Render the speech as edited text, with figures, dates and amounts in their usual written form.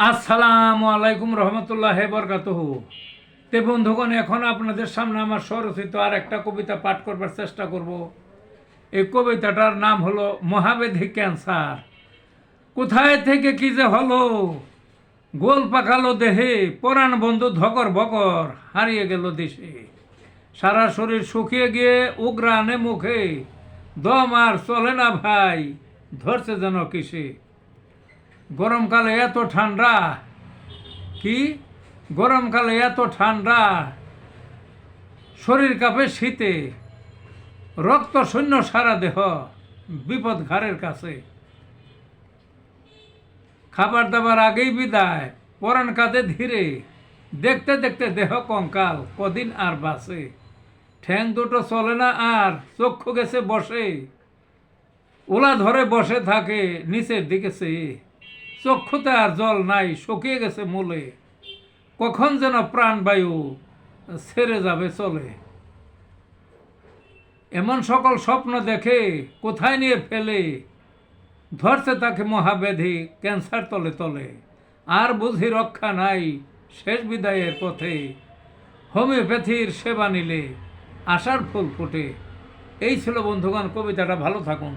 আসসালামু আলাইকুম রহমতুল্লাহ বরকাতুহু। তে বন্ধুগণ, এখন আপনাদের সামনে আমার স্বরচিত আর একটা কবিতা পাঠ করবার চেষ্টা করব। এই কবিতাটার নাম হলো মহাব্যাধি ক্যান্সার। কোথায় থেকে কি যে হলো, গোল পাকালো দেহে, পরাণ বন্ধু ধকর বকর, হারিয়ে গেল দেশে। সারা শরীর শুকিয়ে গিয়ে উগ্রানে মুখে, দম আর চলে না ভাই, ধরছে যেন কিসে। গরমকালে এত ঠান্ডা, কি গরমকালে এত ঠান্ডা, শরীর কাঁপে শীতে, রক্ত শূন্য সারা দেহ, বিপদ ঘাড়ের কাছে। খাবার দাবার আগেই বিদায়, পরাণ কাঁধে ধীরে, দেখতে দেখতে দেহ কঙ্কাল, কদিন আর বাঁচে। ঠ্যাং দুটো চলে না আর, চক্ষু গেছে বসে, ওলা ধরে বসে থাকে নিচের দিকে চেয়ে। চক্ষুতে আর জল নাই, শুকিয়ে গেছে মূলে, কখন যেন প্রাণবায়ু ছেড়ে যাবে চলে। এমন সকল স্বপ্ন দেখে কোথায় নিয়ে ফেলে, ধরছে তাকে মহাব্যাধি ক্যান্সার তলে তলে। আর বুঝি রক্ষা নাই, শেষ বিদায়ের পথে, হোমিওপ্যাথির সেবা নিলে আশার ফুল ফোটে। এই ছিল বন্ধুগণ কবিতাটা। ভালো থাকুন।